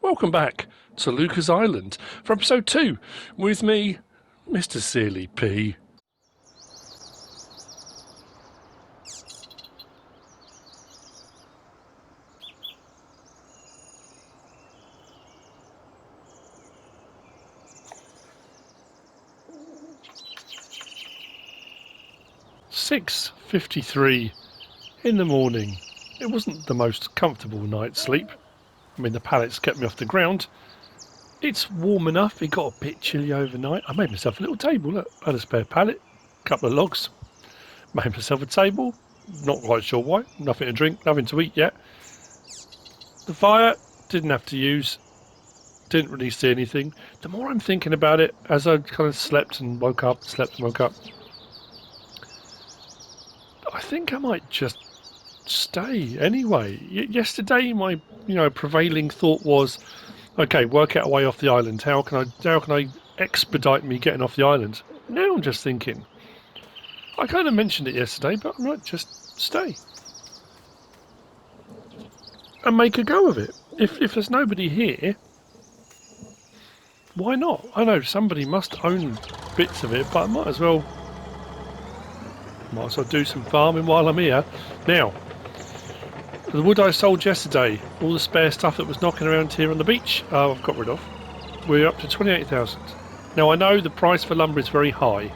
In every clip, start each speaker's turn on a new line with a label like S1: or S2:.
S1: Welcome back to Luka's Island for episode 2 with me, Mr. Sealy P. "6:53 in the morning. It wasn't the most comfortable night's sleep. I mean, the pallets kept me off the ground. It's warm enough. It got a bit chilly overnight. I made myself a little table. Look, I had a spare pallet, a couple of logs. Made myself a table. Not quite sure why. Nothing to drink, nothing to eat yet. The fire didn't have to use. Didn't really see anything. The more I'm thinking about it, as I kind of slept and woke up, I think I might just stay anyway. Yesterday, my prevailing thought was, okay, work out a way off the island. How can I expedite me getting off the island? Now I'm just thinking, I kind of mentioned it yesterday, but I might just stay and make a go of it. If there's nobody here, why not? I know somebody must own bits of it, but I might as well do some farming while I'm here. Now, the wood I sold yesterday, all the spare stuff that was knocking around here on the beach, I've got rid of. We're up to 28,000. Now I know the price for lumber is very high.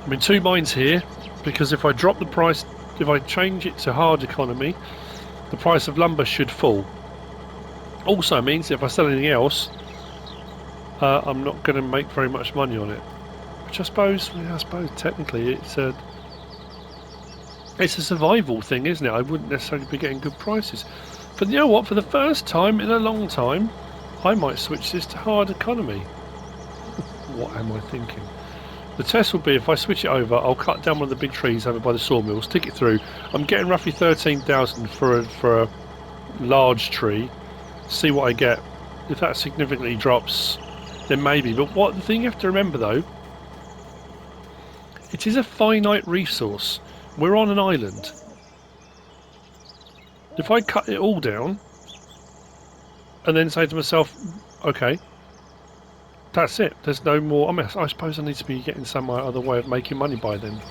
S1: I'm in two minds here, because if I drop the price, if I change it to hard economy, the price of lumber should fall. Also means if I sell anything else, I'm not going to make very much money on it. Which I suppose technically it's a survival thing, isn't it? I wouldn't necessarily be getting good prices. But you know what? For the first time in a long time, I might switch this to hard economy. What am I thinking? The test will be if I switch it over, I'll cut down one of the big trees over by the sawmill, stick it through. I'm getting roughly 13,000 for a large tree. See what I get. If that significantly drops, then maybe. But the thing you have to remember though, it is a finite resource. We're on an island. If I cut it all down and then say to myself, okay, that's it. There's no more. I mean, I suppose I need to be getting some other way of making money by then.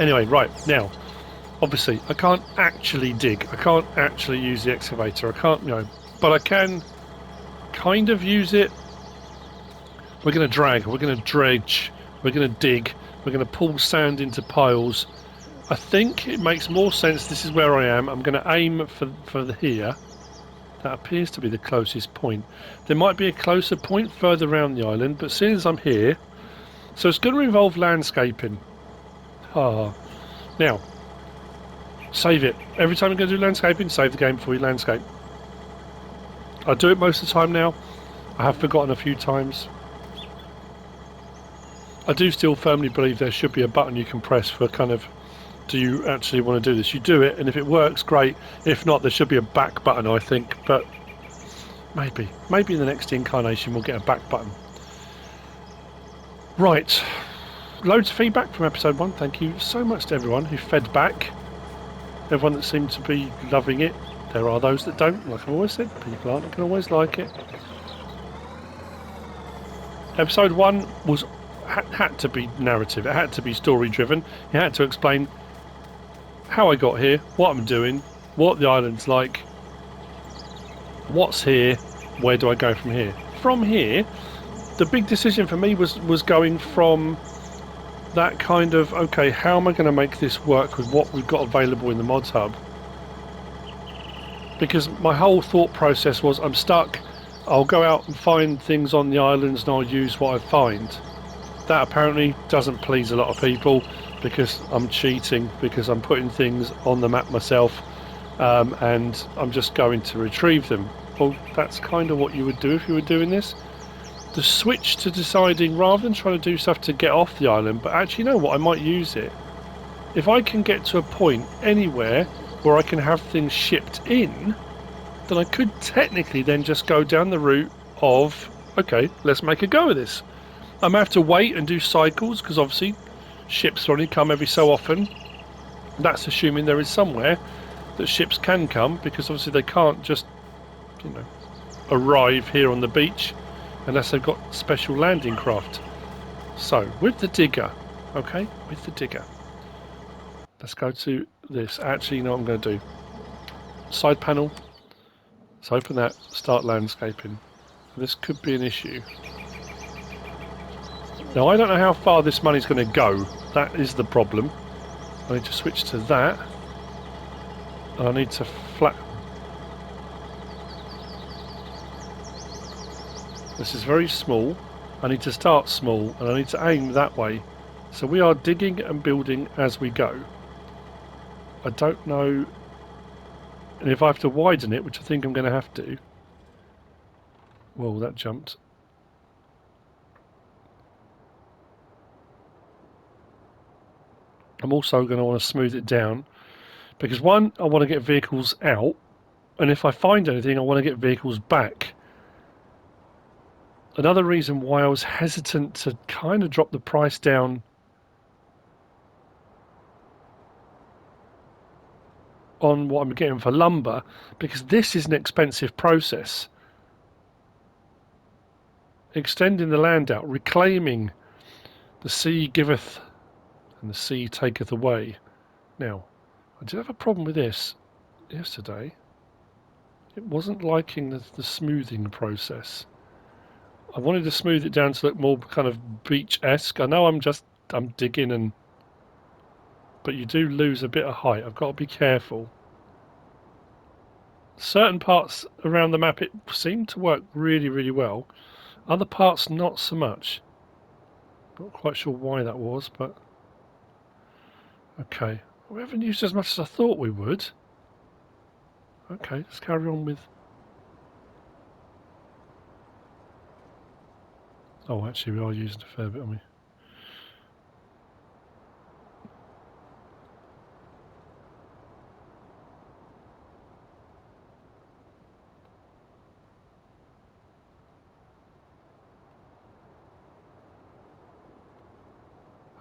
S1: Anyway, right, now, obviously, I can't actually dig. I can't actually use the excavator. I can't, but I can kind of use it. We're going to drag. We're going to dredge. We're going to dig. We're going to pull sand into piles. I think it makes more sense. This is where I am. I'm going to aim for here. That appears to be the closest point. There might be a closer point further around the island, but seeing as I'm here, so it's going to involve landscaping. Now, save it. Every time you're going to do landscaping, save the game before you landscape. I do it most of the time now. I have forgotten a few times. I do still firmly believe there should be a button you can press for kind of, do you actually want to do this? You do it, and if it works, great. If not, there should be a back button, I think. But maybe in the next incarnation we'll get a back button. Right. Loads of feedback from episode 1. Thank you so much to everyone who fed back. Everyone that seemed to be loving it. There are those that don't. Like I've always said, people aren't going to always like it. Episode 1 was had to be narrative. It had to be story driven. It had to explain how I got here, what I'm doing, what the island's like, what's here, where do I go from here. From here, the big decision for me was going from that kind of, okay, how am I going to make this work with what we've got available in the mods hub? Because my whole thought process was, I'm stuck, I'll go out and find things on the islands and I'll use what I find. That apparently doesn't please a lot of people because I'm cheating, because I'm putting things on the map myself, and I'm just going to retrieve them. Well, that's kind of what you would do if you were doing this. The switch to deciding, rather than trying to do stuff to get off the island, but actually, you know what, I might use it. If I can get to a point anywhere where I can have things shipped in, then I could technically then just go down the route of, okay, let's make a go of this. I may have to wait and do cycles, because obviously ships only come every so often. That's assuming there is somewhere that ships can come, because obviously they can't just you know, arrive here on the beach unless they've got special landing craft. So, with the digger, okay, with the digger, let's go to this. Actually, you know what I'm going to do? Side panel, let's open that, start landscaping. This could be an issue. Now, I don't know how far this money's going to go. That is the problem. I need to switch to that. And I need to flatten. This is very small. I need to start small and I need to aim that way. So we are digging and building as we go. I don't know. And if I have to widen it, which I think I'm going to have to. Whoa, that jumped. I'm also going to want to smooth it down because one, I want to get vehicles out, and if I find anything, I want to get vehicles back. Another reason why I was hesitant to kind of drop the price down on what I'm getting for lumber, because this is an expensive process. Extending the land out, reclaiming, the sea giveth and the sea taketh away. Now, I did have a problem with this yesterday. It wasn't liking the smoothing process. I wanted to smooth it down to look more kind of beach-esque. I know I'm digging but you do lose a bit of height. I've got to be careful. Certain parts around the map it seemed to work really, really well. Other parts not so much. Not quite sure why that was, but okay. We haven't used as much as I thought we would. Okay, let's carry on with... Oh, actually we are using a fair bit, aren't we?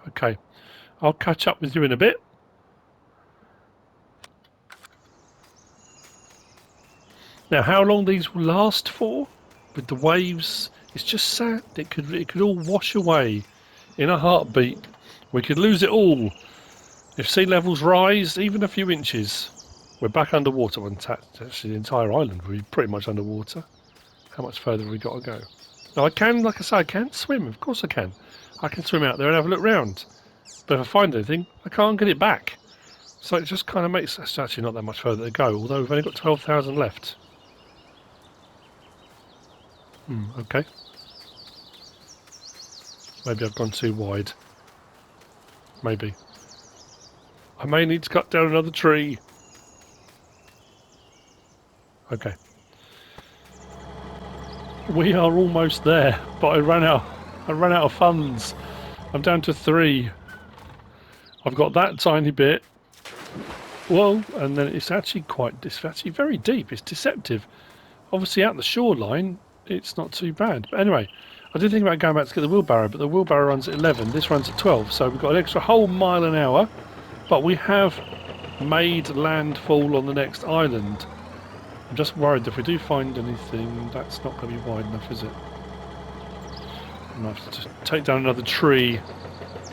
S1: Okay, I'll catch up with you in a bit. Now, how long these will last for, with the waves, it's just sad. It could all wash away in a heartbeat. We could lose it all. If sea levels rise even a few inches, we're back underwater. Actually, the entire island will be pretty much underwater. How much further have we got to go? Now, I can, like I say, I can swim. Of course I can. I can swim out there and have a look round. But if I find anything, I can't get it back. So it just kind of makes... It's actually not that much further to go, although we've only got 12,000 left. Okay. Maybe I've gone too wide. Maybe. I may need to cut down another tree. Okay. We are almost there, but I ran out of funds. I'm down to 3. I've got that tiny bit. Whoa, and then it's actually very deep. It's deceptive. Obviously out the shoreline, it's not too bad. But anyway, I did think about going back to get the wheelbarrow, but the wheelbarrow runs at 11. This runs at 12, so we've got an extra whole mile an hour. But we have made landfall on the next island. I'm just worried that if we do find anything, that's not going to be wide enough, is it? I'm going to have to just take down another tree.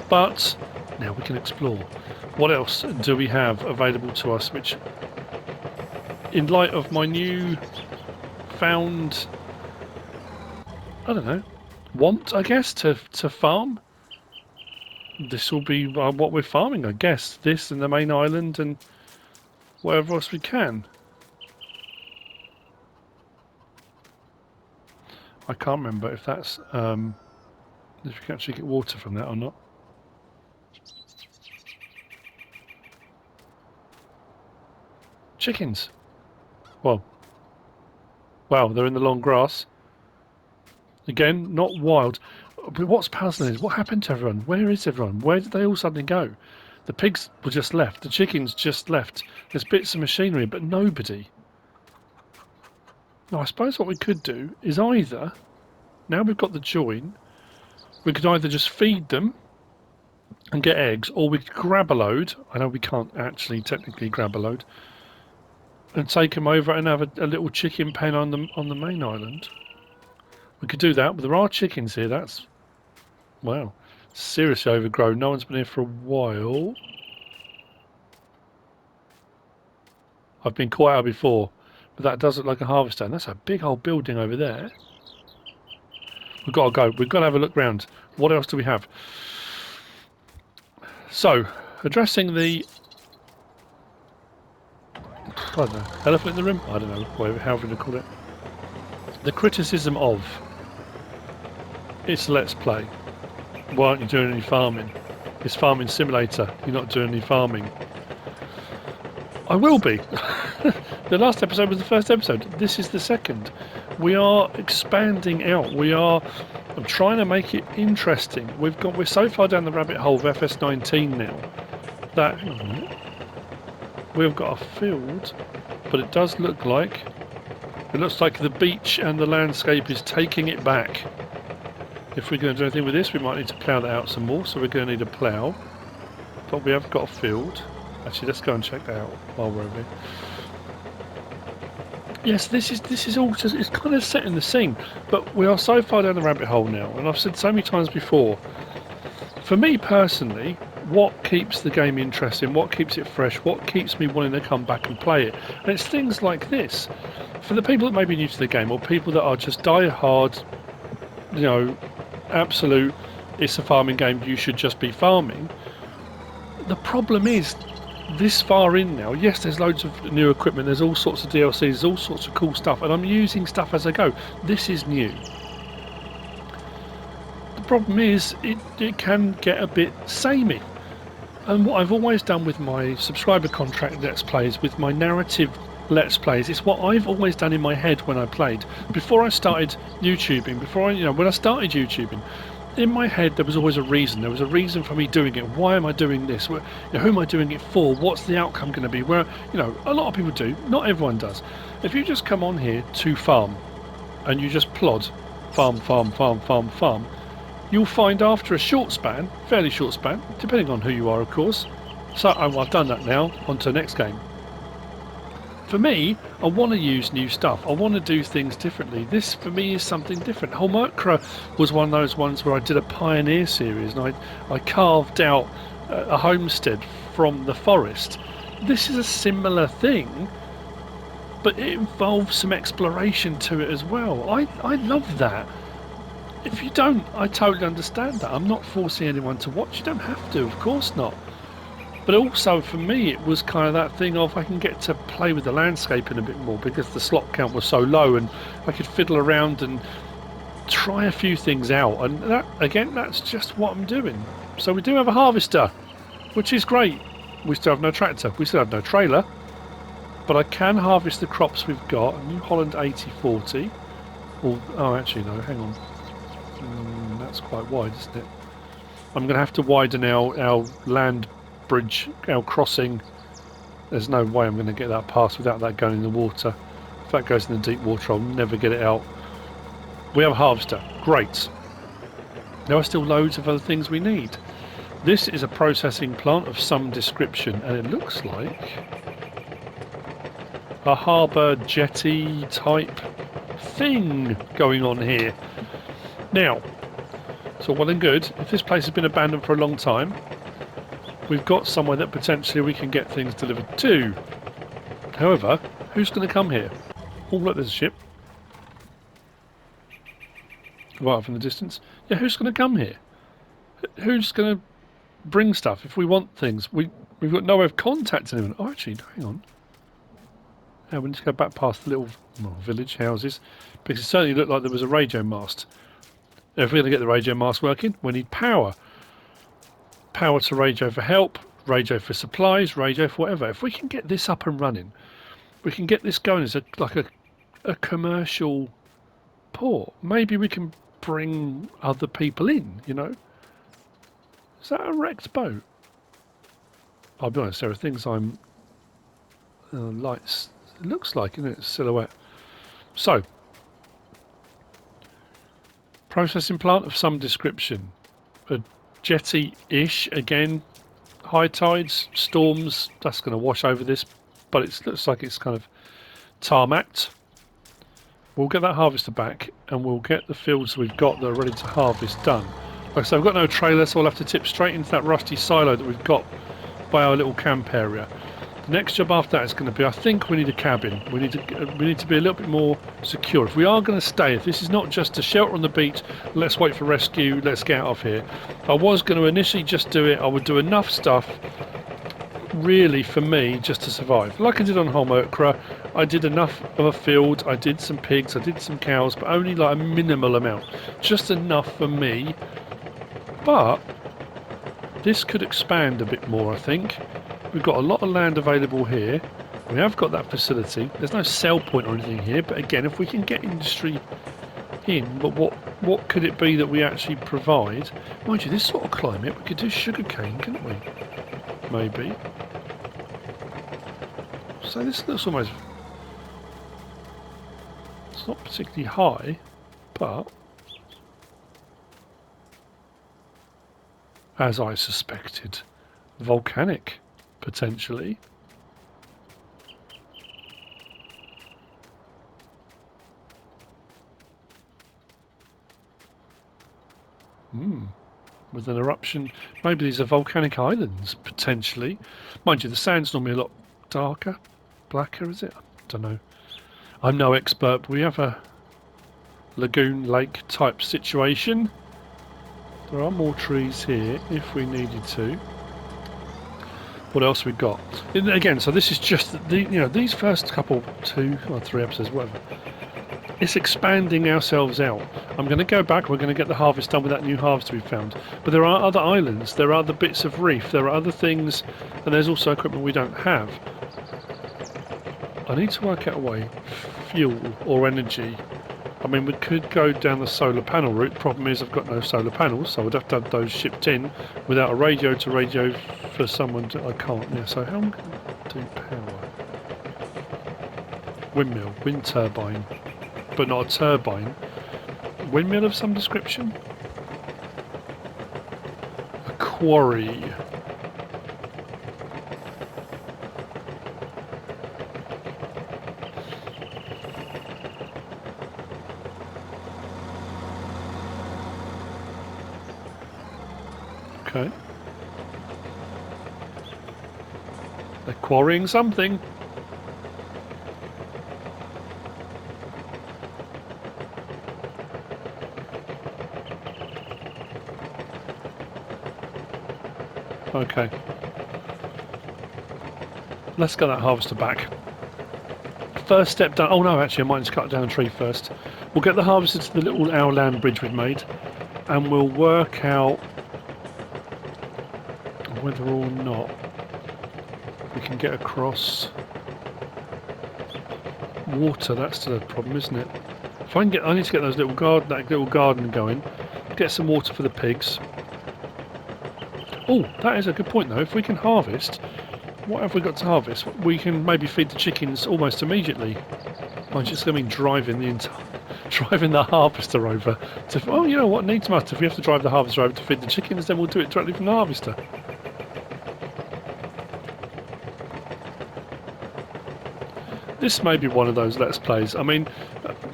S1: But now we can explore. What else do we have available to us, which, in light of my new found, I don't know, want, I guess, to farm? This will be what we're farming, I guess. This and the main island and whatever else we can. I can't remember if that's if you can actually get water from that or not. Chickens. Well, wow, they're in the long grass. Again, not wild. But what's puzzling is, what happened to everyone? Where is everyone? Where did they all suddenly go? The pigs were just left. The chickens just left. There's bits of machinery, but nobody. Now, I suppose what we could do is either, now we've got the join, we could either just feed them and get eggs, or we could grab a load. I know we can't actually technically grab a load. and take them over and have a little chicken pen on the main island. We could do that, but there are chickens here. That's, wow, seriously overgrown. No one's been here for a while. I've been caught out before, but that does look like a harvester. And that's a big old building over there. We've got to go. We've got to have a look round. What else do we have? So, addressing the, I don't know, elephant in the room? I don't know, whatever, however you call it. The criticism of, it's Let's Play. Why aren't you doing any farming? It's Farming Simulator. You're not doing any farming. I will be. The last episode was the first episode. This is the second. We are expanding out. I'm trying to make it interesting. We're so far down the rabbit hole of FS19 now that we've got a field, but it does look like the beach and the landscape is taking it back. If we're going to do anything with this, we might need to plough that out some more. So we're going to need a plough, but we have got a field. Actually, let's go and check that out while we're over here. Yes, this is all just, it's kind of setting the scene, but we are so far down the rabbit hole now, and I've said so many times before, for me personally, what keeps the game interesting, what keeps it fresh, what keeps me wanting to come back and play it, and it's things like this. For the people that may be new to the game, or people that are just die-hard, you know, absolute, it's a farming game, you should just be farming, the problem is, this far in now, yes, there's loads of new equipment, there's all sorts of DLCs, there's all sorts of cool stuff, and I'm using stuff as I go. This is new. The problem is, it can get a bit samey. And what I've always done with my subscriber contract Let's Plays, with my narrative Let's Plays, it's what I've always done in my head when I played. Before I started YouTubing, when I started YouTubing, in my head there was always a reason. There was a reason for me doing it. Why am I doing this? Who am I doing it for? What's the outcome going to be? Where, a lot of people do. Not everyone does. If you just come on here to farm and you just plod farm, you'll find after a short span, fairly short span, depending on who you are, of course. So I've done that now. On to the next game. For me, I want to use new stuff. I want to do things differently. This, for me, is something different. Holger was one of those ones where I did a pioneer series and I carved out a homestead from the forest. This is a similar thing, but it involves some exploration to it as well. I love that. If you don't, I totally understand that. I'm not forcing anyone to watch. You don't have to, of course not. But also for me it was kind of that thing of I can get to play with the landscaping a bit more because the slot count was so low, and I could fiddle around and try a few things out, and that, again, that's just what I'm doing. So we do have a harvester, which is great. We still have no tractor, we still have no trailer, but I can harvest the crops we've got. New Holland 8040. Oh actually no, hang on, that's quite wide, isn't it? I'm going to have to widen our land bridge, our crossing. There's no way I'm going to get that past without that going in the water. If that goes in the deep water, I'll never get it out. We have a harvester, great. There are still loads of other things we need. This is a processing plant of some description, and it looks like a harbour jetty type thing going on here. Now, so well and good, if this place has been abandoned for a long time, we've got somewhere that potentially we can get things delivered to. However, who's going to come here? Oh, look, there's a ship. Right up in the distance. Yeah, who's going to come here? Who's going to bring stuff if we want things? We've got no way of contacting anyone. Oh, actually, hang on. Yeah, we need to go back past the little village houses, because it certainly looked like there was a radio mast. If we're going to get the radio mast working, we need power. Power to radio for help, radio for supplies, radio for whatever. If we can get this up and running, we can get this going as like a commercial port. Maybe we can bring other people in, Is that a wrecked boat? I'll be honest, there are things I'm... lights, it looks like, isn't it? Silhouette. So, processing plant of some description. A jetty-ish, again, high tides, storms, that's going to wash over this but it looks like it's kind of tarmacked. We'll get that harvester back, and we'll get the fields we've got that are ready to harvest done. Like I said, I've got no trailer, so I'll have to tip straight into that rusty silo that we've got by our little camp area. The next job after that is going to be, I think we need a cabin. We need to be a little bit more secure. If we are going to stay, if this is not just a shelter on the beach, let's wait for rescue, let's get out of here. I was going to initially just do it. I would do enough stuff, really, for me, just to survive. Like I did on Holger, I did enough of a field. I did some pigs, I did some cows, but only like a minimal amount. Just enough for me. But this could expand a bit more, I think. We've got a lot of land available here. We have got that facility. There's no sell point or anything here, but again, if we can get industry in, but what could it be that we actually provide? Mind you, this sort of climate, we could do sugarcane, couldn't we? Maybe. So this looks almost... It's not particularly high, but... as I suspected, volcanic. Potentially. With an eruption. Maybe these are volcanic islands, potentially. Mind you, the sand's normally a lot darker. Blacker, is it? I don't know. I'm no expert, but we have a lagoon lake type situation. There are more trees here if we needed to. What else we got? And again, so this is just these first couple, 2 or 3 episodes, whatever. It's expanding ourselves out. I'm going to go back. We're going to get the harvest done with that new harvester we found. But there are other islands. There are other bits of reef. There are other things, and there's also equipment we don't have. I need to work out a way. Fuel or energy. I mean, we could go down the solar panel route. Problem is, I've got no solar panels, so I'd have to have those shipped in without a radio to radio for someone to... I can't. Yeah, so how am I going to do power? Windmill, wind turbine, but not a turbine. Windmill of some description? A quarry. Okay. They're quarrying something. Okay. Let's get that harvester back. First step done. Oh no, actually I might just cut down a tree first. We'll get the harvester to the little our land bridge we've made, and we'll work out whether or not we can get across water. That's still a problem, isn't it? If I can get, I need to get those that little garden going. Get some water for the pigs. Oh, that is a good point though. If we can harvest, what have we got to harvest? We can maybe feed the chickens almost immediately. I'm just going to be driving the harvester over to. Oh, you know what? Needs must. If we have to drive the harvester over to feed the chickens, then we'll do it directly from the harvester. This may be one of those Let's Plays. I mean,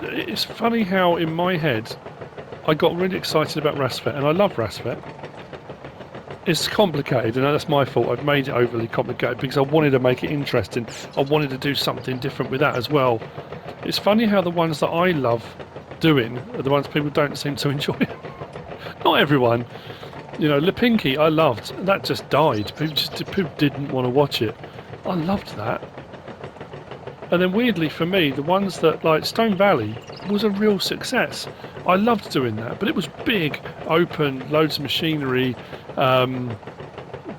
S1: it's funny how in my head I got really excited about Rasvet, and I love Rasvet. It's complicated, and that's my fault. I've made it overly complicated because I wanted to make it interesting. I wanted to do something different with that as well. It's funny how the ones that I love doing are the ones people don't seem to enjoy. Not everyone. You know, Lipinky I loved. That just died. People didn't want to watch it. I loved that. And then weirdly for me, the ones that, like Stone Valley, was a real success. I loved doing that, but it was big, open, loads of machinery,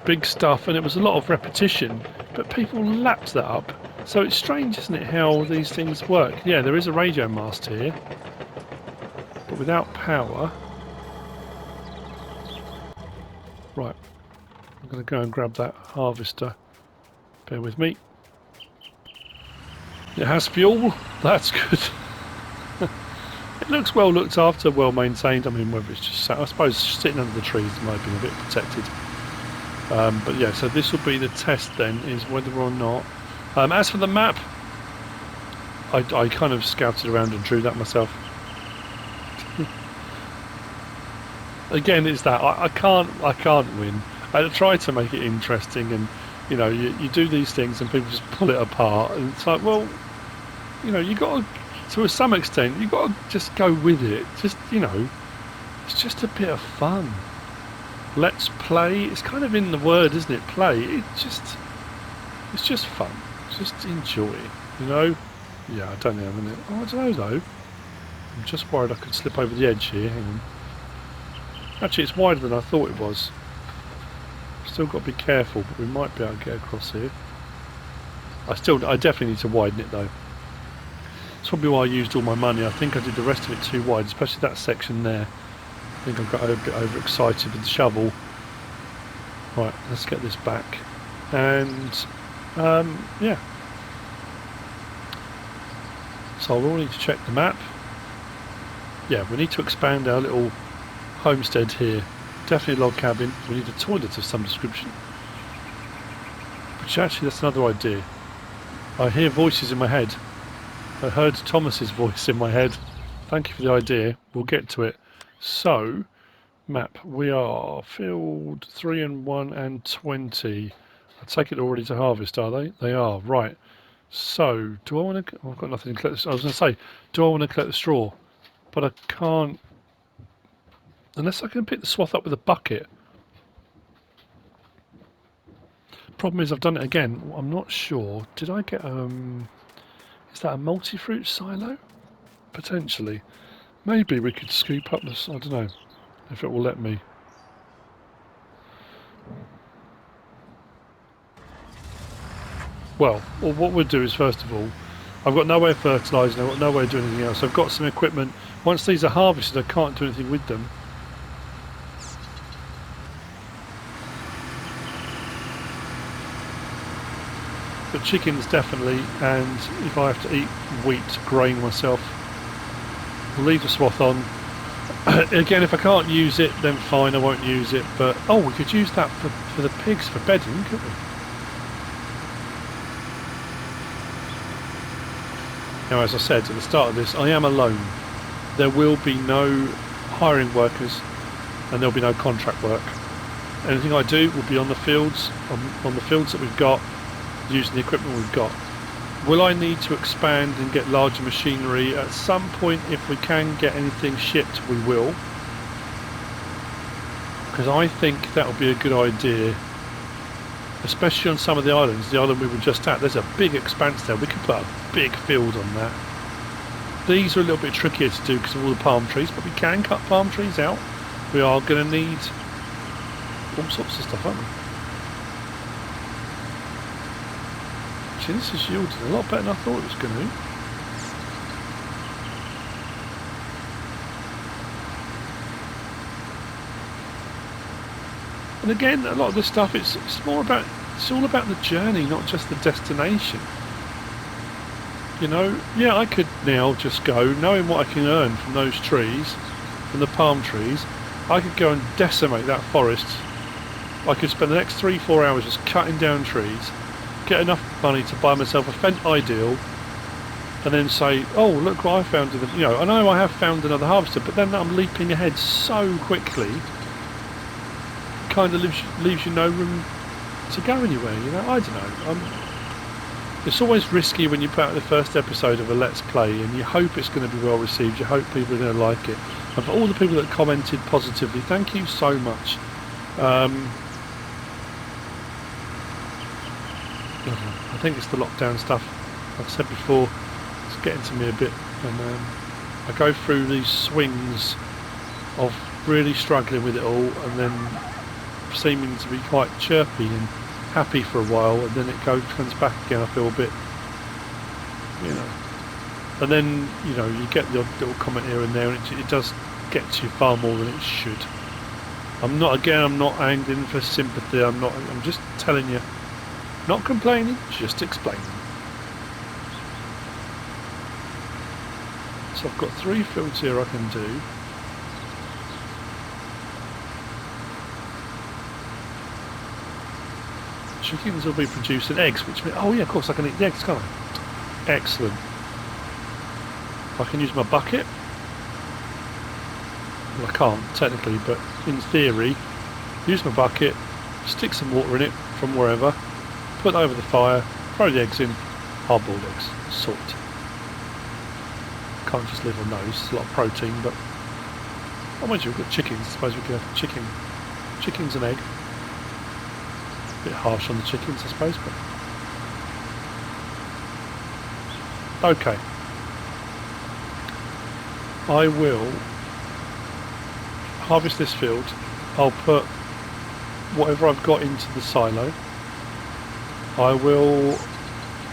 S1: big stuff, and it was a lot of repetition, but people lapped that up. So it's strange, isn't it, how these things work? Yeah, there is a radio mast here, but without power. Right, I'm going to go and grab that harvester. Bear with me. It has fuel. That's good. It looks well looked after, well maintained. I mean, whether it's just, I suppose, sitting under the trees might be a bit protected. But yeah, so this will be the test then, is whether or not As for the map, I kind of scouted around and drew that myself. Again, it's that I can't win. I try to make it interesting, and you know, you do these things and people just pull it apart, and it's like, well, you know, you got to some extent, you got to just go with it. Just, you know, it's just a bit of fun. Let's play. It's kind of in the word, isn't it? Play. It's just fun. Just enjoy. You know. Yeah, I don't know. Oh, I don't know though. I'm just worried I could slip over the edge here. Hang on. Actually, it's wider than I thought it was. Still got to be careful, but we might be able to get across here. I definitely need to widen it though. That's probably why I used all my money. I think I did the rest of it too wide, especially that section there. I think I got a bit overexcited with the shovel. Right, let's get this back. And yeah. So we'll need to check the map. Yeah, we need to expand our little homestead here. Definitely a log cabin. We need a toilet of some description. Which actually, that's another idea. I hear voices in my head. I heard Thomas's voice in my head. Thank you for the idea. We'll get to it. So, map. We are field 3 and 1 and 20. I take it already to harvest, are they? They are, right. So, do I want to... Oh, I've got nothing to collect. I was going to say, do I want to collect the straw? But I can't... Unless I can pick the swath up with a bucket. Problem is, I've done it again. I'm not sure. Did I get... Is that a multi-fruit silo? Potentially. Maybe we could scoop up this... I don't know if it will let me. Well, what we'll do is, first of all, I've got no way of fertilising, I've got no way of doing anything else. I've got some equipment. Once these are harvested, I can't do anything with them. But chickens definitely, and if I have to eat wheat grain myself, I'll leave the swath on. Again, if I can't use it, then fine, I won't use it. But oh, we could use that for the pigs for bedding, couldn't we? Now, as I said at the start of this, I am alone. There will be no hiring workers, and there'll be no contract work. Anything I do will be on the fields, on the fields that we've got, using the equipment we've got. Will I need to expand and get larger machinery at some point? If we can get anything shipped, we will, because I think that would be a good idea, especially on some of the islands. The island we were just at, there's a big expanse there. We could put a big field on that. These are a little bit trickier to do because of all the palm trees, but we can cut palm trees out. We are going to need all sorts of stuff, aren't we? Actually, this is yielding a lot better than I thought it was going to. And again, a lot of this stuff, it's all about the journey, not just the destination. You know, yeah, I could now just go, knowing what I can earn from those trees, from the palm trees, I could go and decimate that forest. I could spend the next 3-4 hours just cutting down trees, get enough money to buy myself a Fendt Ideal, and then say, oh, look what I found. You know, I know I have found another harvester, but then I'm leaping ahead so quickly, kind of leaves you no room to go anywhere, you know. I don't know. It's always risky when you put out the first episode of a Let's Play and you hope it's going to be well received, you hope people are going to like it. And for all the people that commented positively, thank you so much. I think it's the lockdown stuff. Like I said before, it's getting to me a bit, and I go through these swings of really struggling with it all, and then seeming to be quite chirpy and happy for a while, and then it comes back again. I feel a bit, you know, and then, you know, you get the odd little comment here and there, and it does get to you far more than it should. I'm not angling for sympathy. I'm just telling you, not complaining, just explaining. So I've got 3 fields here I can do. chickens will be producing eggs, which means, oh yeah, of course I can eat the eggs, can't I? Excellent. I can use my bucket. Well, I can't technically, but in theory, use my bucket, stick some water in it from wherever, put it over the fire, throw the eggs in, hard-boiled eggs, sorted. Can't just live on those, it's a lot of protein, but oh, mind you, we've got chickens, I suppose we could have chickens and egg. A bit harsh on the chickens, I suppose, but okay. I will harvest this field. I'll put whatever I've got into the silo. I will,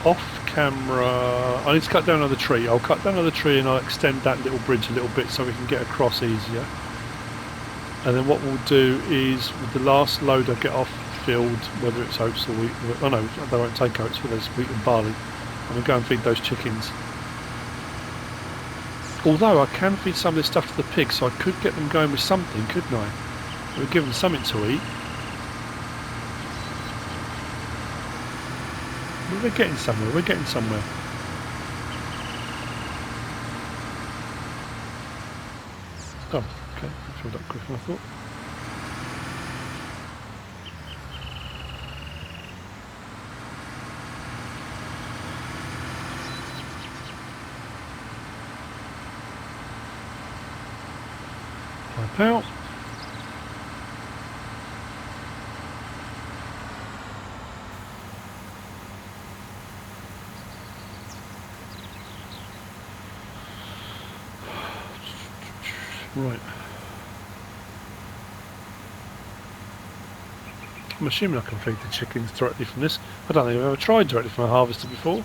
S1: off camera, I need to cut down another tree. I'll cut down another tree and I'll extend that little bridge a little bit so we can get across easier. And then what we'll do is, with the last load I get off the field, whether it's oats or wheat, oh no, they won't take oats, whether it's wheat and barley, I'm going to go and feed those chickens. Although I can feed some of this stuff to the pigs, so I could get them going with something, couldn't I? We'll give them something to eat. We're getting somewhere, we're getting somewhere. Oh, okay, I filled up quicker than I thought. Pipe out. Right. I'm assuming I can feed the chickens directly from this. I don't think I've ever tried directly from a harvester before.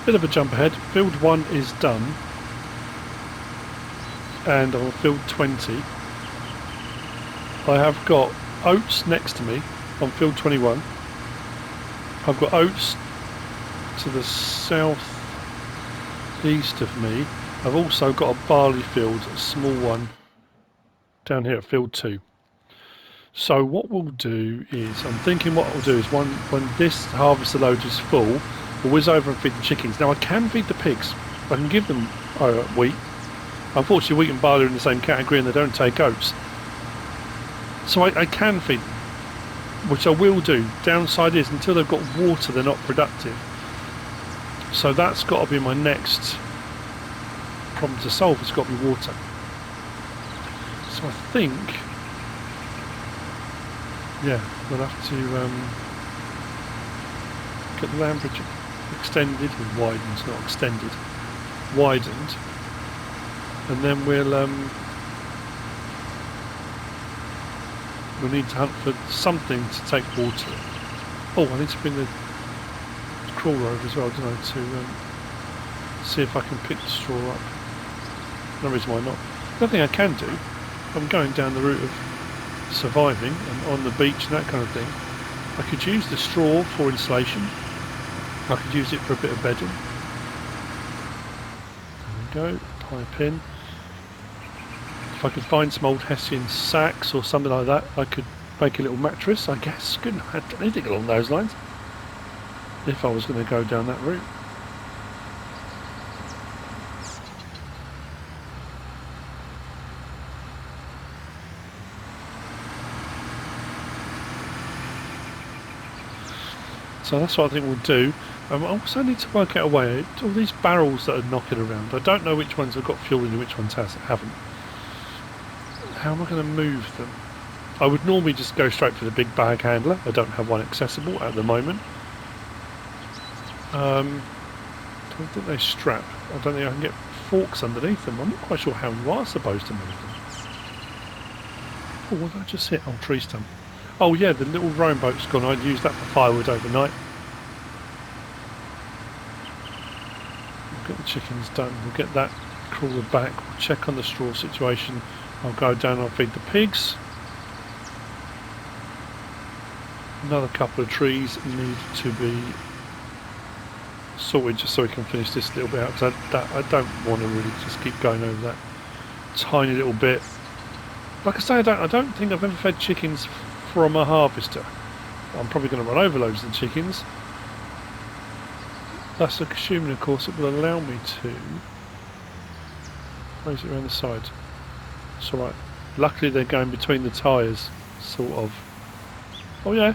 S1: Bit of a jump ahead. Field 1 is done, and on field 20 I have got oats next to me on field 21. I've got oats to the south east of me. I've also got a barley field, a small one, down here at field 2. So what we'll do is, I'm thinking what we'll do is when this harvester load is full, we'll whiz over and feed the chickens. Now I can feed the pigs. I can give them wheat. Unfortunately, wheat and barley are in the same category and they don't take oats. So I can feed them, which I will do. Downside is, until they've got water, they're not productive. So that's got to be my next problem to solve. It's got to be water. So I think, yeah, we'll have to get the land bridge extended, or widened, not extended, widened, and then we'll need to hunt for something to take water. Oh, I need to bring the crawler over as well, don't I, to see if I can pick the straw up. No reason why not. The other thing I can do, I'm going down the route of surviving and on the beach and that kind of thing. I could use the straw for insulation. I could use it for a bit of bedding. There we go, pipe in. If I could find some old Hessian sacks or something like that, I could make a little mattress, I guess. Couldn't have had anything along those lines if I was going to go down that route. So that's what I think we'll do. I also need to work out a way. All these barrels that are knocking around, I don't know which ones have got fuel in and which ones haven't. How am I going to move them? I would normally just go straight for the big bag handler. I don't have one accessible at the moment. I don't think they strap. I don't think I can get forks underneath them. I'm not quite sure how you are supposed to move them. Oh, what did I just hit? Oh, tree stump. Oh yeah, the little rowing boat's gone. I'd use that for firewood overnight. We'll get the chickens done. We'll get that crawler back. We'll check on the straw situation. I'll go down and I'll feed the pigs. Another couple of trees need to be sorted just so we can finish this little bit out, because I don't want to really just keep going over that tiny little bit. Like I say, I don't think I've ever fed chickens from a harvester. I'm probably going to run over loads of the chickens. That's assuming, of course, it will allow me to raise it around the side. It's alright. Luckily they're going between the tyres, sort of. Oh yeah.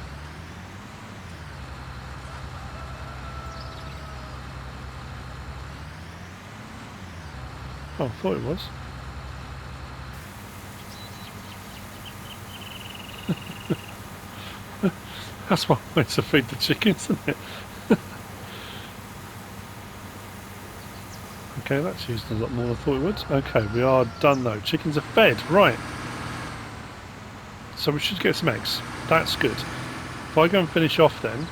S1: Oh, I thought it was. That's one way to feed the chickens, isn't it? Okay, that's used a lot more than I thought it would. Okay, we are done though. Chickens are fed, right. So we should get some eggs. That's good. If I go and finish off then,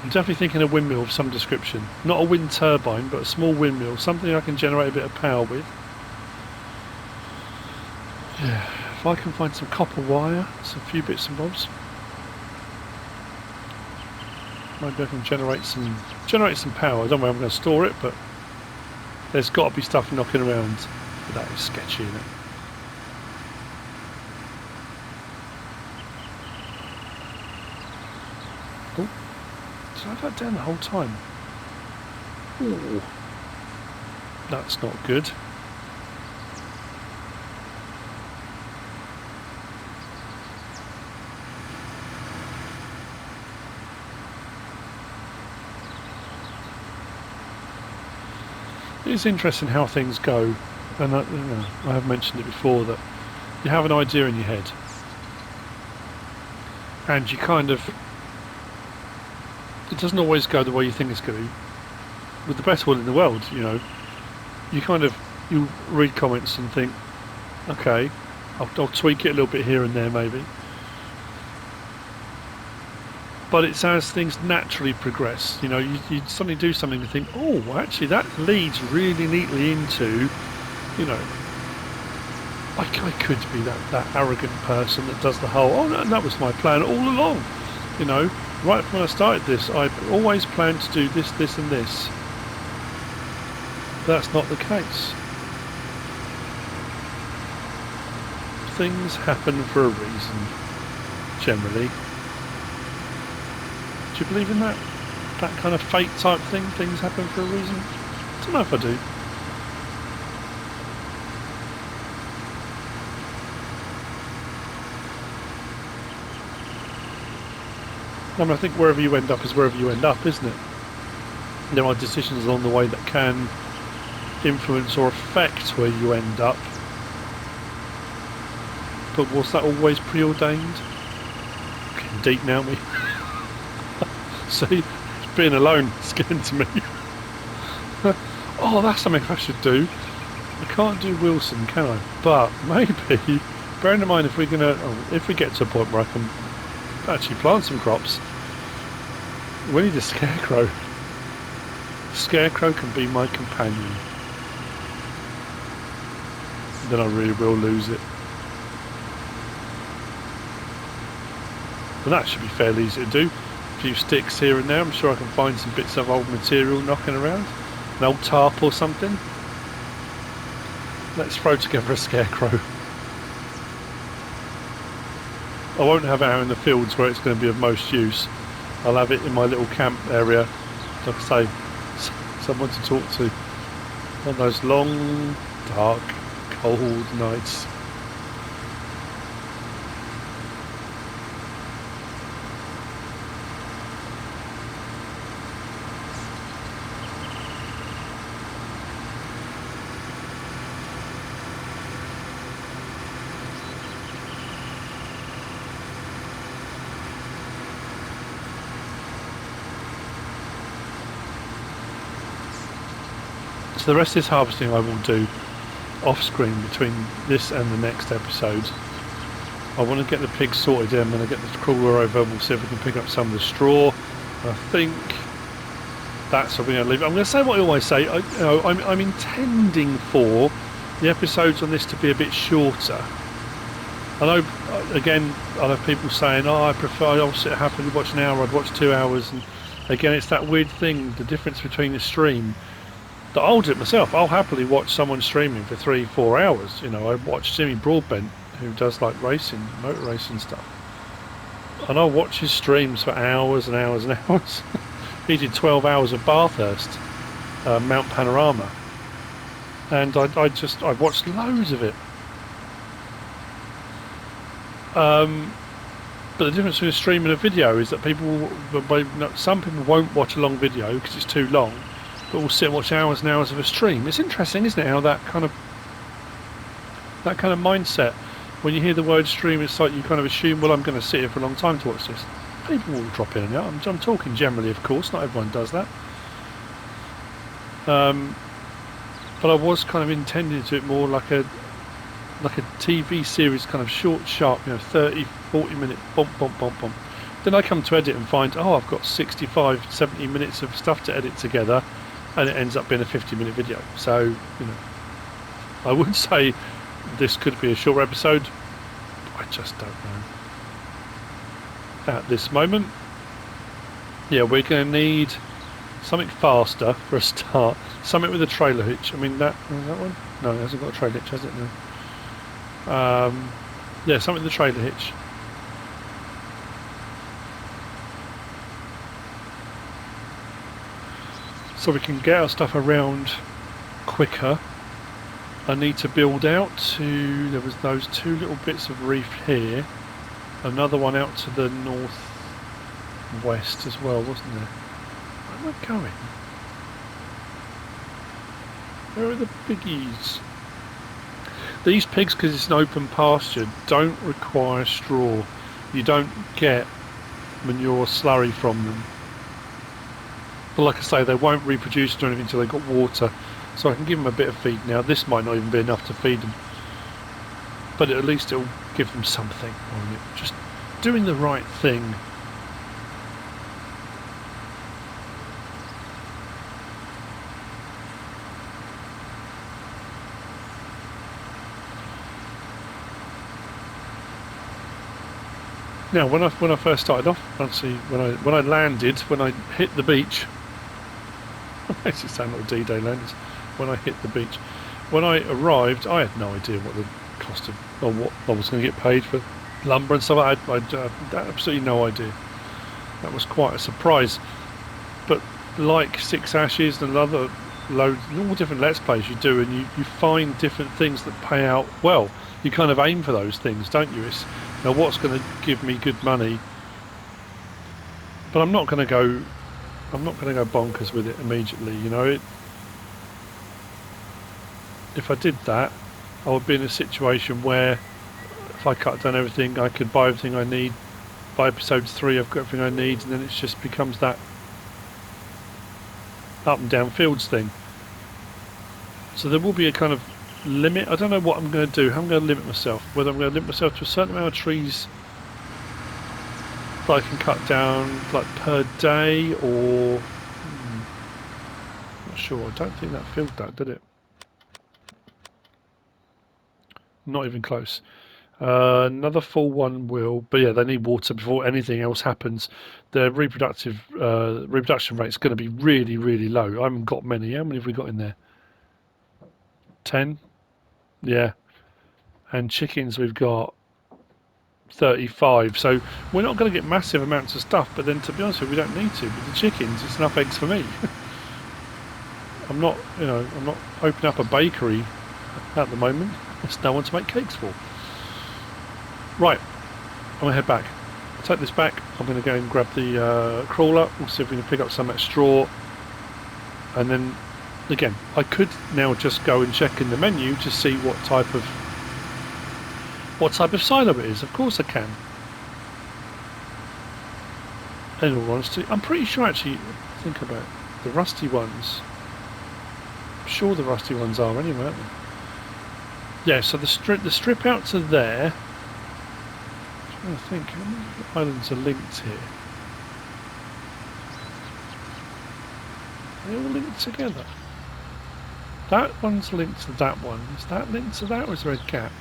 S1: I'm definitely thinking a windmill of some description. Not a wind turbine, but a small windmill. Something I can generate a bit of power with. Yeah, if I can find some copper wire, some few bits and bobs. Maybe I can generate some power. I don't know where I'm going to store it, but there's got to be stuff knocking around. But that is sketchy, isn't it? Oh, did I have that down the whole time? Ooh, that's not good. It's interesting how things go, and I have mentioned it before that you have an idea in your head and you kind of, it doesn't always go the way you think it's going to. With the best will in the world, you know, you read comments and think, okay, I'll tweak it a little bit here and there maybe. But it's as things naturally progress, you know, you suddenly do something and think, oh, well, actually that leads really neatly into, you know, I could be that arrogant person that does the whole, oh no, that was my plan all along, you know, right from when I started this, I always planned to do this, this and this. That's not the case. Things happen for a reason, generally. Do you believe in that? That kind of fate type thing? Things happen for a reason? I don't know if I do. I mean, I think wherever you end up is wherever you end up, isn't it? There are decisions along the way that can influence or affect where you end up. But was that always preordained? Getting deep now, me. See, being alone is getting to me. Oh, that's something I should do. I can't do Wilson, can I? But maybe, bearing in mind if we're gonna, if we get to a point where I can actually plant some crops, we need a scarecrow. Scarecrow can be my companion. Then I really will lose it. But that should be fairly easy to do. A few sticks here and there. I'm sure I can find some bits of old material knocking around. An old tarp or something. Let's throw together a scarecrow. I won't have it out in the fields where it's going to be of most use. I'll have it in my little camp area, like I say, someone to talk to on those long, dark, cold nights. So the rest of this harvesting I will do off screen between this and the next episode. I want to get the pigs sorted in. When I get the crawler over, we'll see if we can pick up some of the straw. I think that's what we're going to leave. I'm going to say what I always say. I'm intending for the episodes on this to be a bit shorter. I know, again, I have people saying, oh, I'll sit happily watch an hour, I'd watch 2 hours, and again, it's that weird thing, the difference between the stream, that I'll do it myself. I'll happily watch someone streaming for 3-4 hours. You know, I watch Jimmy Broadbent, who does like racing, motor racing stuff, and I'll watch his streams for hours and hours and hours. He did 12 hours of Bathurst, Mount Panorama, and I watched loads of it. But the difference between a stream and a video is that some people won't watch a long video because it's too long, but will sit and watch hours and hours of a stream. It's interesting, isn't it, how that kind of mindset, when you hear the word stream, it's like you kind of assume, well, I'm going to sit here for a long time to watch this. People will drop in and out. I'm talking generally, of course, not everyone does that. But I was kind of intending to do it more like a TV series, kind of short, sharp, 30, 40 minute bump. Then I come to edit and find, oh, I've got 65, 70 minutes of stuff to edit together, and it ends up being a 50-minute video. So, I would say this could be a short episode. I just don't know at this moment. Yeah, we're going to need something faster for a start. Something with a trailer hitch. I mean, that one? No, it hasn't got a trailer hitch, has it? No. Yeah, something with the trailer hitch. So we can get our stuff around quicker. I need to build out to, there was those 2 little bits of reef here, another one out to the northwest as well, wasn't there? Where am I going? Where are the piggies? These pigs, because it's an open pasture, don't require straw. You don't get manure slurry from them. But like I say, they won't reproduce or anything until they've got water. So I can give them a bit of feed now. This might not even be enough to feed them, but at least it'll give them something on it. Just doing the right thing. Now, when I first started off, when I landed, when I hit the beach, it makes it sound like D-Day lands. When I hit the beach, when I arrived, I had no idea what the cost of, or what I was going to get paid for lumber and stuff. I had absolutely no idea. That was quite a surprise. But like Six Ashes and other loads, all different Let's Plays you do, and you find different things that pay out well. You kind of aim for those things, don't you? It's, now, what's going to give me good money? But I'm not going to go bonkers with it immediately. If I did that, I would be in a situation where, if I cut down everything, I could buy everything I need. By episode 3, I've got everything I need, and then it just becomes that up and down fields thing. So there will be a kind of limit. I don't know what I'm going to do, how I'm going to limit myself, whether I'm going to limit myself to a certain amount of trees that I can cut down like per day, or not sure. I don't think that filled that, did it? Not even close. Another full one will, but yeah, they need water before anything else happens. Their reproduction rate is going to be really, really low. I haven't got many. How many have we got in there? 10. Yeah, and chickens we've got 35, so we're not going to get massive amounts of stuff, but then to be honest with you, we don't need to. With the chickens, it's enough eggs for me. I'm not opening up a bakery at the moment. There's no one to make cakes for. Right, I'm going to head back. I'll take this back. I'm going to go and grab the crawler. We'll see if we can pick up some of that straw, and then again, I could now just go and check in the menu to see what type of silo it is. Of course I can. In all honesty, I'm pretty sure actually, think about it, the rusty ones. I'm sure the rusty ones are anyway, aren't they? Yeah, so the strip out to there. I'm trying to think, how many islands are linked here? Are they all linked together? That one's linked to that one. Is that linked to that, or is there a gap?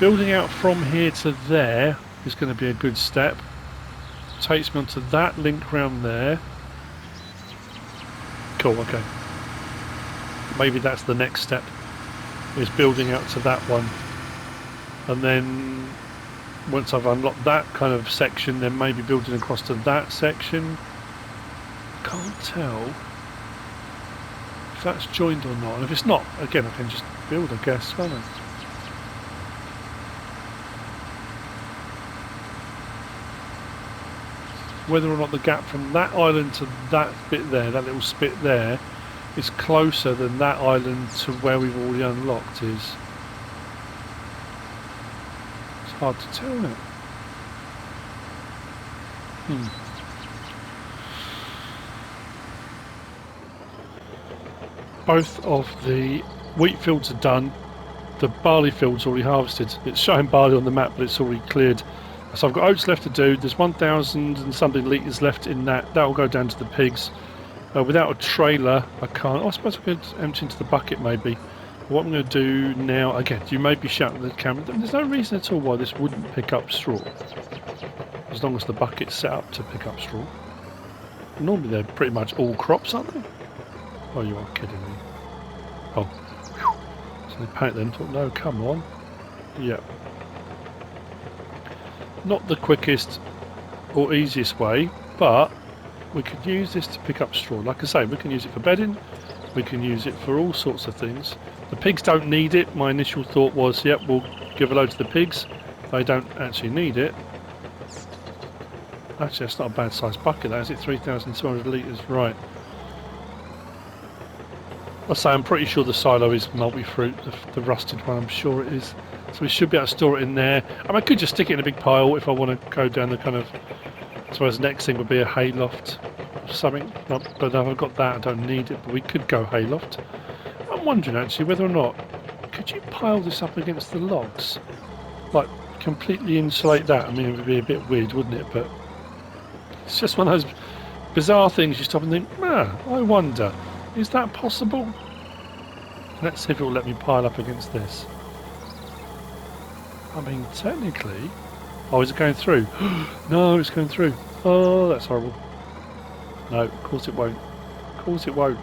S1: Building out from here to there is going to be a good step. Takes me onto that link round there. Cool, okay. Maybe that's the next step, is building out to that one. And then once I've unlocked that kind of section, then maybe building across to that section. Can't tell if that's joined or not. And if it's not, again, I can just build, I guess, can't I? Whether or not the gap from that island to that bit there, that little spit there, is closer than that island to where we've already unlocked is. It's hard to tell, isn't it? Both of the wheat fields are done. The barley field's already harvested. It's showing barley on the map, but it's already cleared. So I've got oats left to do. There's 1,000 and something litres left in that. That will go down to the pigs. Without a trailer, I can't. Oh, I suppose I could empty into the bucket maybe. What I'm going to do now, again, you may be shouting at the camera. There's no reason at all why this wouldn't pick up straw. As long as the bucket's set up to pick up straw. Normally they're pretty much all crops, aren't they? Oh, you are kidding me. Oh. So they panicked then. Thought, no, come on. Yeah. Not the quickest or easiest way, but we could use this to pick up straw. Like I say, we can use it for bedding, we can use it for all sorts of things. The pigs don't need it. My initial thought was, yep, we'll give a load to the pigs. They don't actually need it. Actually, that's not a bad sized bucket, that is it? 3,200 litres, right. I'll say I'm pretty sure the silo is multi-fruit, the rusted one, I'm sure it is. So we should be able to store it in there. I could just stick it in a big pile if I want to go down the kind of... I suppose the next thing would be a hayloft or something. But if I've got that, I don't need it. But we could go hayloft. I'm wondering actually whether or not... Could you pile this up against the logs? Like, completely insulate that? I mean, it would be a bit weird, wouldn't it? But it's just one of those bizarre things you stop and think, I wonder, is that possible? Let's see if it will let me pile up against this. I mean, technically... Oh, is it going through? No, it's going through. Oh, that's horrible. No, of course it won't. Of course it won't.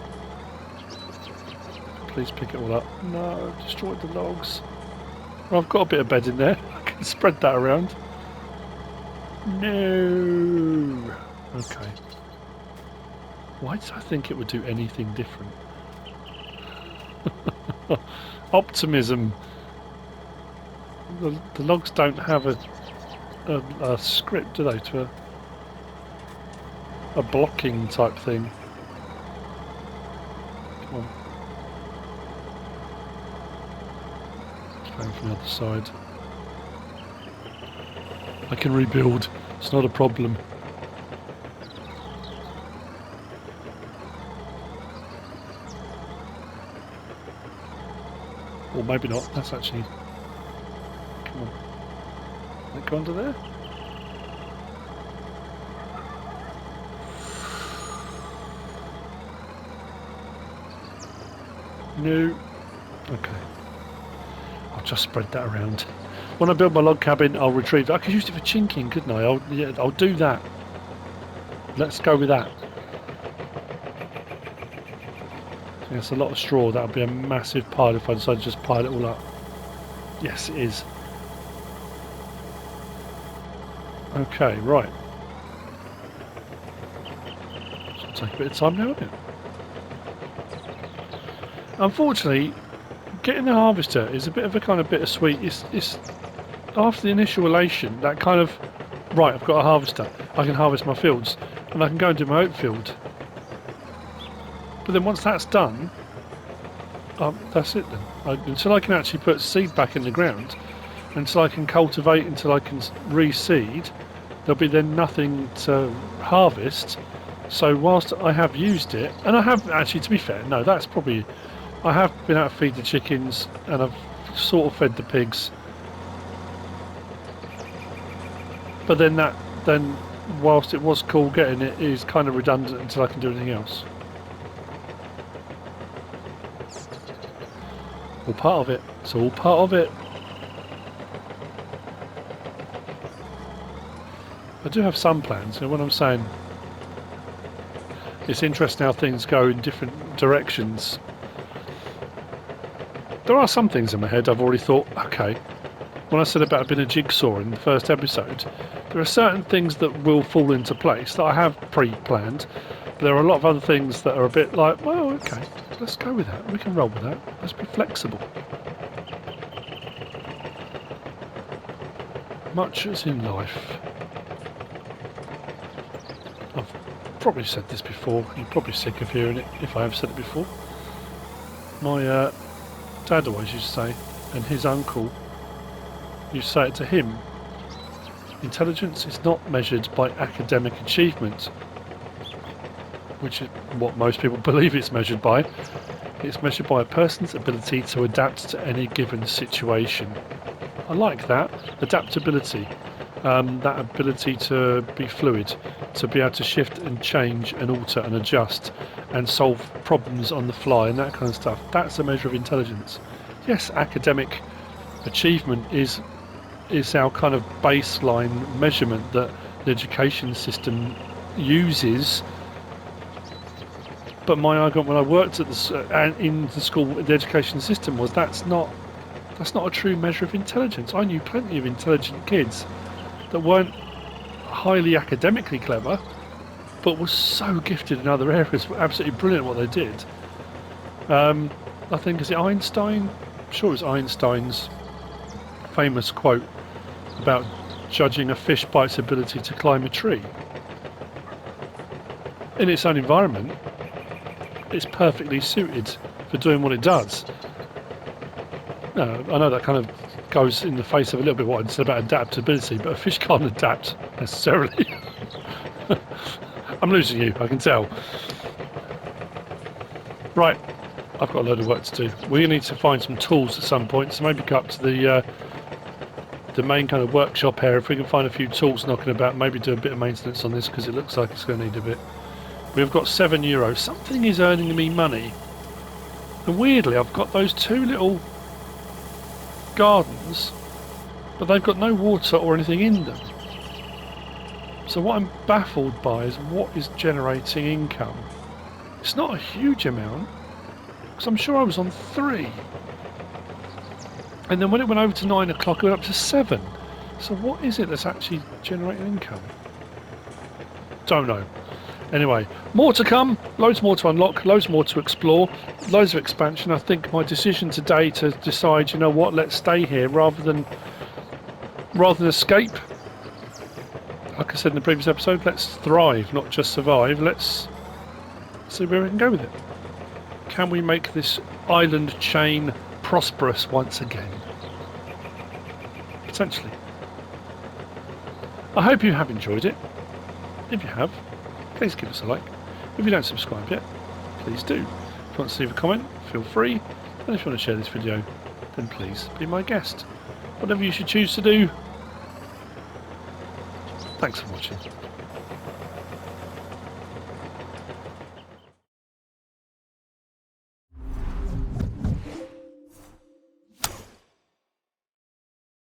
S1: Please pick it all up. No, destroyed the logs. Well, I've got a bit of bed in there. I can spread that around. No. Okay. Why did I think it would do anything different? Optimism. The logs don't have a script, do they, to a blocking type thing. Come on. It's going from the other side. I can rebuild. It's not a problem. Or maybe not. That's actually... Come on. Can it go under there? No. Okay. I'll just spread that around. When I build my log cabin, I'll retrieve it. I could use it for chinking, couldn't I? I'll do that. Let's go with that. That's a lot of straw. That would be a massive pile if I decide to just pile it all up. Yes, it is. Okay, right. It's going to take a bit of time now, isn't it? Unfortunately, getting the harvester is a bit of a kind of bittersweet. It's after the initial elation, that kind of, right, I've got a harvester. I can harvest my fields, and I can go and do my oat field. But then once that's done, that's it then. Until I can actually put seed back in the ground, until I can cultivate, until I can reseed, there'll be then nothing to harvest. So whilst I have used it, and I have actually, to be fair, no, that's probably, I have been able to feed the chickens, and I've sort of fed the pigs. But then whilst it was cool getting it, is kind of redundant until I can do anything else. All part of it. It's all part of it. I do have some plans, and when I'm saying it's interesting how things go in different directions. There are some things in my head I've already thought, okay, when I said about being a jigsaw in the first episode, there are certain things that will fall into place that I have pre-planned. There are a lot of other things that are a bit like, well, okay, let's go with that. We can roll with that. Let's be flexible. Much as in life. I've probably said this before. You're probably sick of hearing it if I have said it before. My dad always used to say, and his uncle used to say it to him, intelligence is not measured by academic achievement, which is what most people believe it's measured by. It's measured by a person's ability to adapt to any given situation. I like that. Adaptability. That ability to be fluid, to be able to shift and change and alter and adjust and solve problems on the fly and that kind of stuff. That's a measure of intelligence. Yes, academic achievement is our kind of baseline measurement that the education system uses. But my argument when I worked at in the school, the education system was that's not a true measure of intelligence. I knew plenty of intelligent kids that weren't highly academically clever, but were so gifted in other areas, were absolutely brilliant at what they did. I think, is it Einstein? I'm sure it was Einstein's famous quote about judging a fish by its ability to climb a tree. In its own environment, it's perfectly suited for doing what it does. I know that kind of goes in the face of a little bit what I said about adaptability, but a fish can't adapt necessarily. I'm losing you, I can tell. Right, I've got a load of work to do. We need to find some tools at some point, so maybe go up to the main kind of workshop area. If we can find a few tools knocking about, maybe do a bit of maintenance on this because it looks like it's going to need a bit. We've got €7. Something is earning me money. And weirdly, I've got those two little gardens, but they've got no water or anything in them. So what I'm baffled by is what is generating income. It's not a huge amount, because I'm sure I was on 3. And then when it went over to 9 o'clock, it went up to 7. So what is it that's actually generating income? Don't know. Anyway, more to come, loads more to unlock, loads more to explore, loads of expansion. I think my decision today to decide, you know what, let's stay here rather than escape. Like I said in the previous episode, let's thrive, not just survive. Let's see where we can go with it. Can we make this island chain prosperous once again? Potentially. I hope you have enjoyed it. If you have, please give us a like. If you don't subscribe yet, please do. If you want to leave a comment, feel free. And if you want to share this video, then please be my guest. Whatever you should choose to do. Thanks for watching.